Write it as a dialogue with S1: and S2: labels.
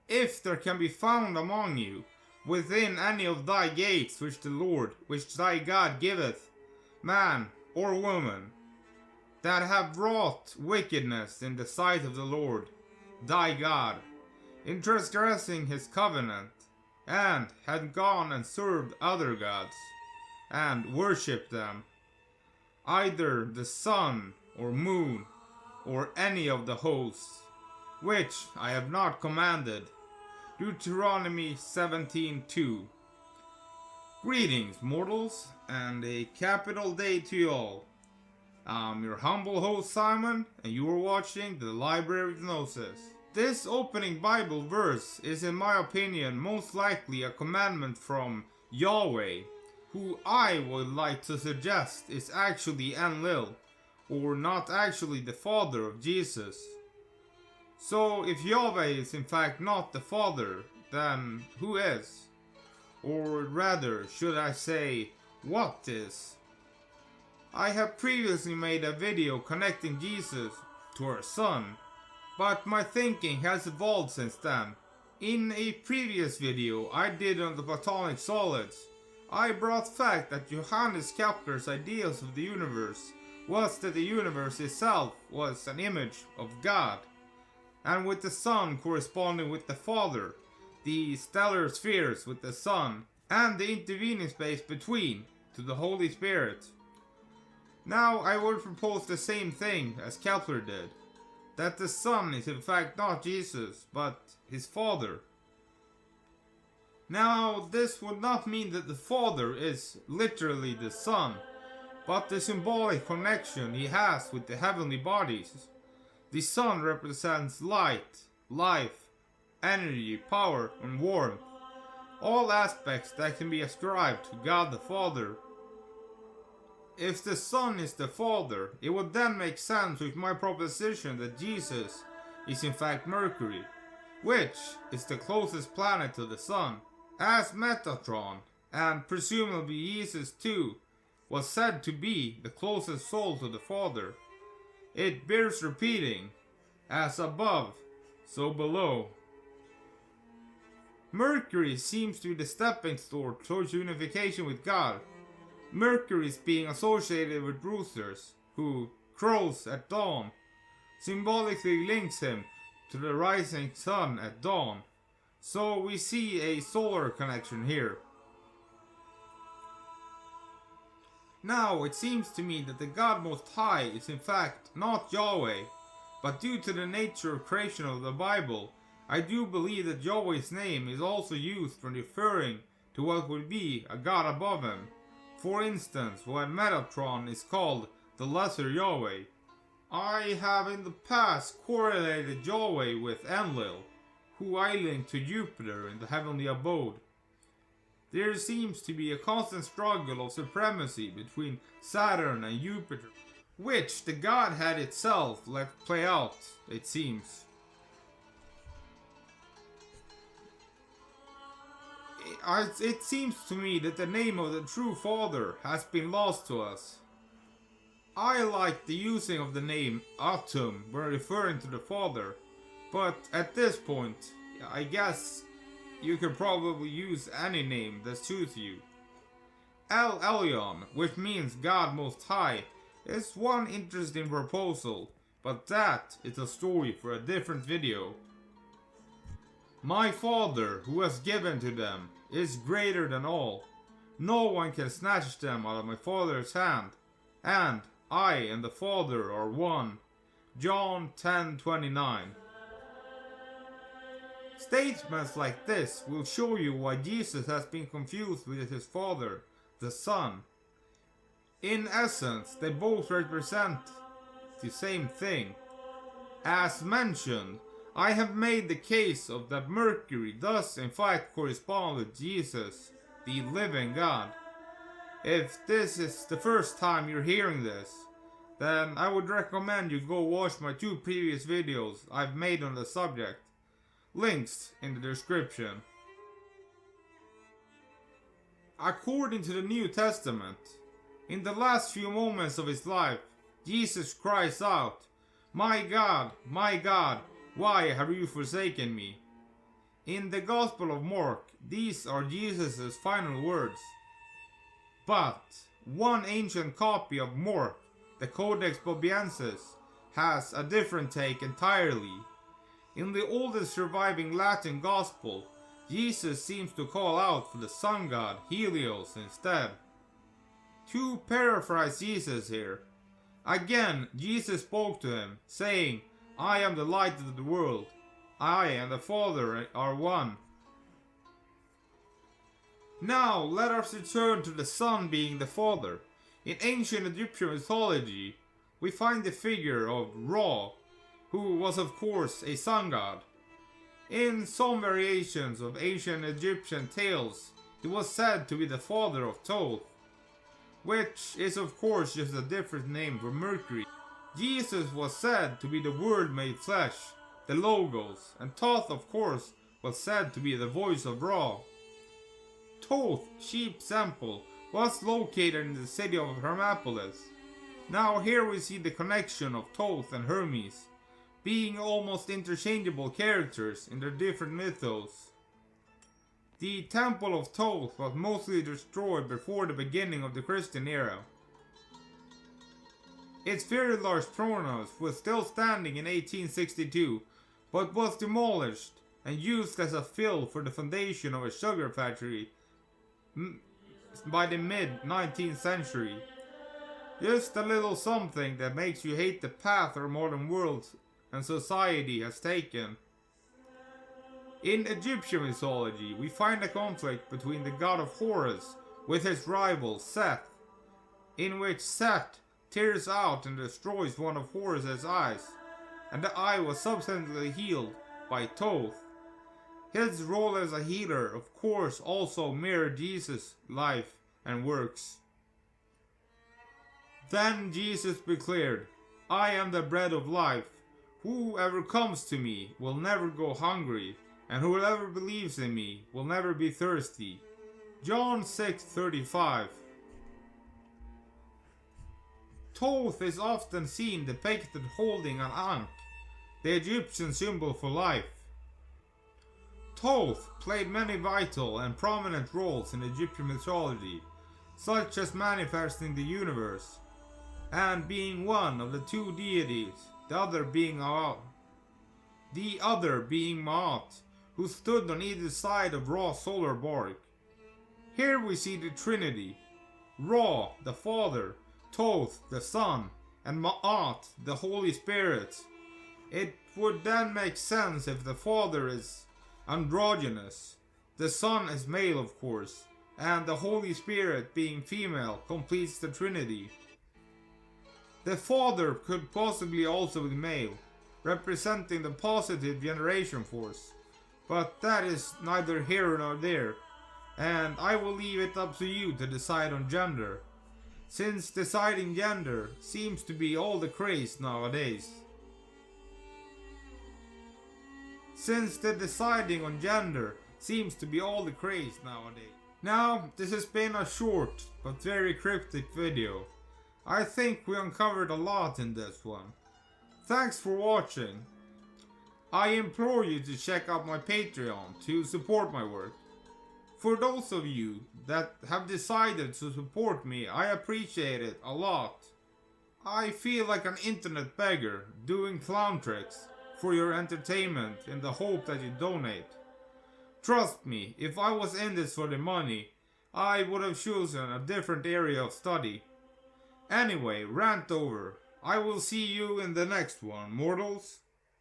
S1: if there can be found among you, within any of thy gates which the Lord, which thy God giveth, man or woman, that have wrought wickedness in the sight of the Lord, thy God, in transgressing his covenant, and had gone and served other gods, and worshipped them, either the sun or moon, or any of the hosts, which I have not commanded. Deuteronomy 17:2. Greetings, mortals, and a capital day to you all. I'm your humble host Simon, and you are watching the Library of Gnosis. This opening Bible verse is, in my opinion, most likely a commandment from Yahweh, who I would like to suggest is actually Enlil, or not actually the father of Jesus. So if Yahweh is in fact not the father, then who is? Or rather, should I say, what is? I have previously made a video connecting Jesus to our son, but my thinking has evolved since then. In a previous video I did on the Platonic solids, I brought fact that Johannes Kepler's ideas of the universe was that the universe itself was an image of God, and with the sun corresponding with the Father, the stellar spheres with the sun, and the intervening space between to the Holy Spirit. Now I would propose the same thing as Kepler did, that the Son is in fact not Jesus, but his Father. Now this would not mean that the Father is literally the Son, but the symbolic connection he has with the heavenly bodies. The sun represents light, life, energy, power, and warmth, all aspects that can be ascribed to God the Father. If the sun is the Father, it would then make sense with my proposition that Jesus is in fact Mercury, which is the closest planet to the sun, as Metatron, and presumably Jesus too, was said to be the closest soul to the Father. It bears repeating, as above, so below. Mercury seems to be the stepping stone towards unification with God. Mercury is being associated with roosters, who crows at dawn, symbolically links him to the rising sun at dawn. So we see a solar connection here. Now it seems to me that the God Most High is in fact not Yahweh, but due to the nature of creation of the Bible, I do believe that Yahweh's name is also used when referring to what would be a God above him. For instance, when Metatron is called the Lesser Yahweh. I have in the past correlated Yahweh with Enlil, who I link to Jupiter in the heavenly abode. There seems to be a constant struggle of supremacy between Saturn and Jupiter, which the Godhead itself let play out, it seems. It seems to me that the name of the true Father has been lost to us. I like the using of the name Atum when referring to the Father, but at this point, I guess you can probably use any name that suits you. El Elyon, which means God Most High, is one interesting proposal, but that is a story for a different video. My Father, who has given to them, is greater than all. No one can snatch them out of my Father's hand, and I and the Father are one. John 10:29. Statements like this will show you why Jesus has been confused with his Father, the Son. In essence, they both represent the same thing. As mentioned, I have made the case of that Mercury does in fact correspond with Jesus, the living God. If this is the first time you're hearing this, then I would recommend you go watch my 2 previous videos I've made on the subject. Links in the description. According to the New Testament, in the last few moments of his life, Jesus cries out, my God, why have you forsaken me?" In the Gospel of Mark, these are Jesus' final words. But one ancient copy of Mark, the Codex Bobiensis, has a different take entirely. In the oldest surviving Latin Gospel, Jesus seems to call out for the sun god Helios instead. To paraphrase Jesus here, again Jesus spoke to him, saying, I am the light of the world. I and the Father are one. Now let us return to the Son being the Father. In ancient Egyptian mythology, we find the figure of Ra, who was of course a sun god. In some variations of ancient Egyptian tales, he was said to be the father of Thoth, which is of course just a different name for Mercury. Jesus was said to be the Word made flesh, the Logos, and Thoth of course was said to be the voice of Ra. Thoth sheep temple was located in the city of Hermopolis. Now here we see the connection of Thoth and Hermes, being almost interchangeable characters in their different mythos. The Temple of Thoth was mostly destroyed before the beginning of the Christian era. Its very large throne house was still standing in 1862, but was demolished and used as a fill for the foundation of a sugar factory by the mid-19th century. Just a little something that makes you hate the path our modern world and society has taken. In Egyptian mythology, we find a conflict between the god of Horus with his rival Seth, in which Seth tears out and destroys one of Horus's eyes, and the eye was subsequently healed by Thoth. His role as a healer, of course, also mirrored Jesus' life and works. Then Jesus declared, I am the bread of life. Whoever comes to me will never go hungry, and whoever believes in me will never be thirsty. John 6:35. Thoth is often seen depicted holding an ankh, the Egyptian symbol for life. Thoth played many vital and prominent roles in Egyptian mythology, such as manifesting the universe, and being one of the two deities, the other being Ma'at, who stood on either side of Ra's solar bark. Here we see the Trinity, Ra, the Father, Thoth, the Son, and Ma'at, the Holy Spirit. It would then make sense if the Father is androgynous, the Son is male of course, and the Holy Spirit being female completes the Trinity. The Father could possibly also be male, representing the positive generation force, but that is neither here nor there, and I will leave it up to you to decide on gender, since deciding gender seems to be all the craze nowadays. Now, this has been a short but very cryptic video. I think we uncovered a lot in this one. Thanks for watching. I implore you to check out my Patreon to support my work. For those of you that have decided to support me, I appreciate it a lot. I feel like an internet beggar doing clown tricks for your entertainment in the hope that you donate. Trust me, if I was in this for the money, I would have chosen a different area of study. Anyway, rant over. I will see you in the next one, mortals.